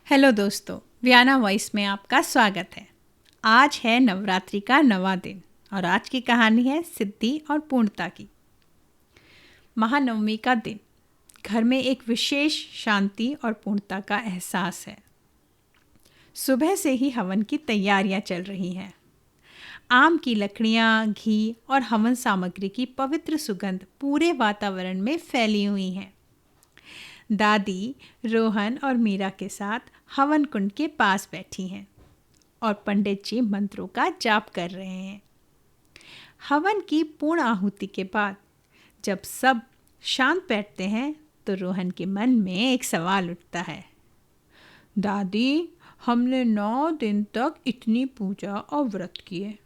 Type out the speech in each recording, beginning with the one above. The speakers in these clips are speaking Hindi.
हेलो दोस्तों, वियाना वॉइस में आपका स्वागत है। आज है नवरात्रि का 9वां दिन और आज की कहानी है सिद्धि और पूर्णता की। महानवमी का दिन, घर में एक विशेष शांति और पूर्णता का एहसास है। सुबह से ही हवन की तैयारियां चल रही हैं। आम की लकड़ियां, घी और हवन सामग्री की पवित्र सुगंध पूरे वातावरण में फैली हुई हैं। दादी रोहन और मीरा के साथ हवन कुंड के पास बैठी हैं और पंडित जी मंत्रों का जाप कर रहे हैं। हवन की पूर्ण आहुति के बाद जब सब शांत बैठते हैं तो रोहन के मन में एक सवाल उठता है। दादी, हमने 9 दिन तक इतनी पूजा और व्रत किए,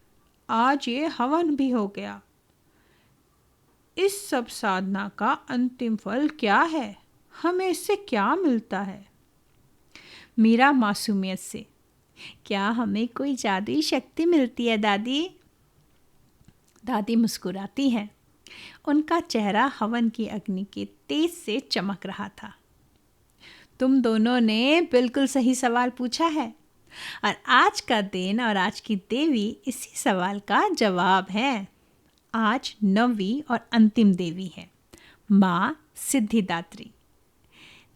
आज ये हवन भी हो गया। इस सब साधना का अंतिम फल क्या है? हमें इससे क्या मिलता है? मीरा मासूमियत से, क्या हमें कोई जादुई शक्ति मिलती है दादी? दादी मुस्कुराती हैं। उनका चेहरा हवन की अग्नि के तेज से चमक रहा था। तुम दोनों ने बिल्कुल सही सवाल पूछा है और आज का दिन और आज की देवी इसी सवाल का जवाब है। आज 9वीं और अंतिम देवी है, माँ सिद्धिदात्री।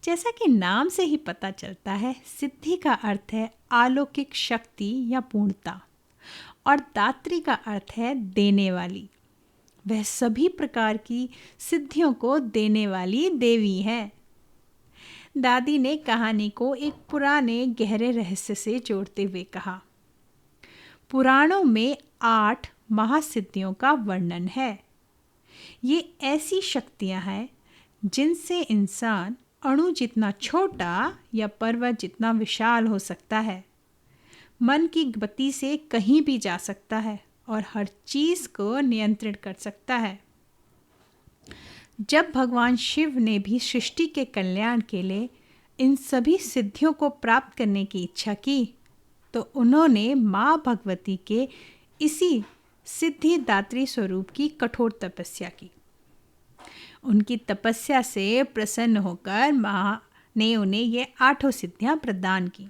जैसा कि नाम से ही पता चलता है, सिद्धि का अर्थ है अलौकिक शक्ति या पूर्णता और दात्री का अर्थ है देने वाली। वह सभी प्रकार की सिद्धियों को देने वाली देवी है। दादी ने कहानी को एक पुराने गहरे रहस्य से जोड़ते हुए कहा। पुराणों में 8 महासिद्धियों का वर्णन है। ये ऐसी शक्तियां हैं जिनसे इंसान अणु जितना छोटा या पर्वत जितना विशाल हो सकता है, मन की गति से कहीं भी जा सकता है और हर चीज़ को नियंत्रित कर सकता है। जब भगवान शिव ने भी सृष्टि के कल्याण के लिए इन सभी सिद्धियों को प्राप्त करने की इच्छा की, तो उन्होंने माँ भगवती के इसी सिद्धिदात्री स्वरूप की कठोर तपस्या की। उनकी तपस्या से प्रसन्न होकर माँ ने उन्हें ये 8 सिद्धियाँ प्रदान की।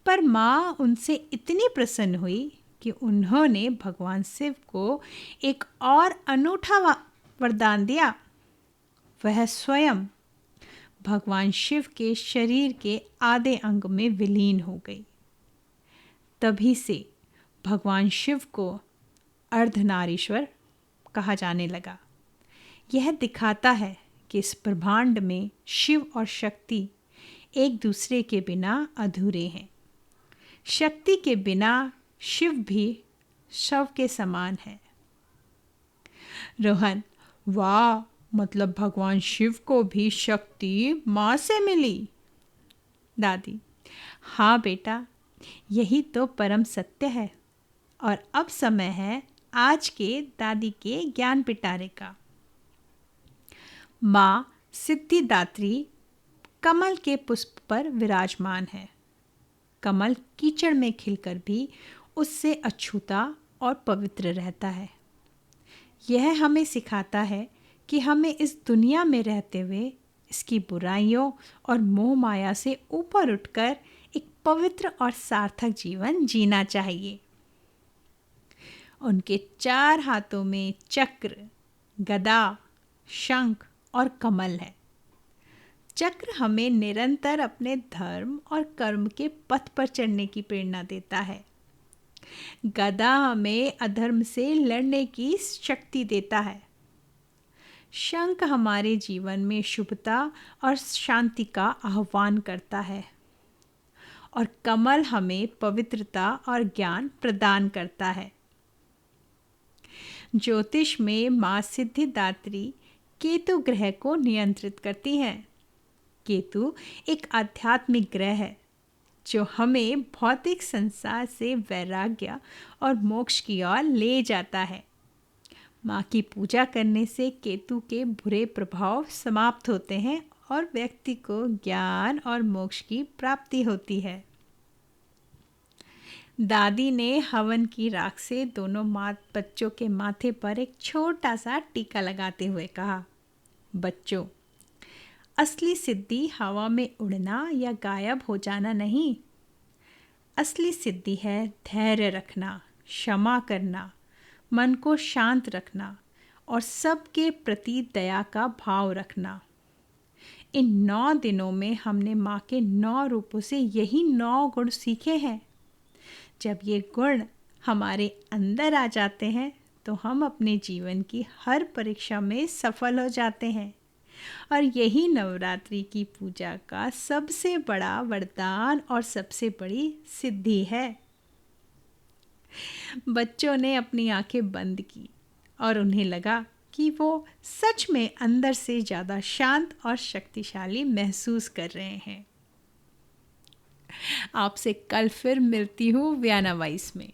पर माँ उनसे इतनी प्रसन्न हुई कि उन्होंने भगवान शिव को एक और अनूठा वरदान दिया। वह स्वयं भगवान शिव के शरीर के आधे अंग में विलीन हो गई। तभी से भगवान शिव को अर्धनारीश्वर कहा जाने लगा। यह दिखाता है कि इस ब्रह्मांड में शिव और शक्ति एक दूसरे के बिना अधूरे हैं। शक्ति के बिना शिव भी शव के समान है। रोहन, वाह, मतलब भगवान शिव को भी शक्ति माँ से मिली। दादी, हाँ बेटा, यही तो परम सत्य है। और अब समय है आज के दादी के ज्ञान पिटारे का। माँ सिद्धिदात्री कमल के पुष्प पर विराजमान है। कमल कीचड़ में खिलकर भी उससे अछूता और पवित्र रहता है। यह हमें सिखाता है कि हमें इस दुनिया में रहते हुए इसकी बुराइयों और मोह माया से ऊपर उठकर एक पवित्र और सार्थक जीवन जीना चाहिए। उनके 4 हाथों में चक्र, गदा, शंख और कमल है। चक्र हमें निरंतर अपने धर्म और कर्म के पथ पर चलने की प्रेरणा देता है। गदा हमें अधर्म से लड़ने की शक्ति देता है। शंख हमारे जीवन में शुभता और शांति का आह्वान करता है और कमल हमें पवित्रता और ज्ञान प्रदान करता है। ज्योतिष में माँ सिद्धिदात्री केतु ग्रह को नियंत्रित करती हैं। केतु एक आध्यात्मिक ग्रह है जो हमें भौतिक संसार से वैराग्य और मोक्ष की ओर ले जाता है। माँ की पूजा करने से केतु के बुरे प्रभाव समाप्त होते हैं और व्यक्ति को ज्ञान और मोक्ष की प्राप्ति होती है। दादी ने हवन की राख से दोनों बच्चों के माथे पर एक छोटा सा टीका लगाते हुए कहा, बच्चों, असली सिद्धि हवा में उड़ना या गायब हो जाना नहीं। असली सिद्धि है धैर्य रखना, क्षमा करना, मन को शांत रखना और सबके प्रति दया का भाव रखना। इन 9 दिनों में हमने माँ के 9 रूपों से यही 9 गुण सीखे हैं। जब ये गुण हमारे अंदर आ जाते हैं तो हम अपने जीवन की हर परीक्षा में सफल हो जाते हैं। और यही नवरात्रि की पूजा का सबसे बड़ा वरदान और सबसे बड़ी सिद्धि है। बच्चों ने अपनी आंखें बंद की और उन्हें लगा कि वो सच में अंदर से ज़्यादा शांत और शक्तिशाली महसूस कर रहे हैं। आपसे कल फिर मिलती हूँ वियाना वॉइस में।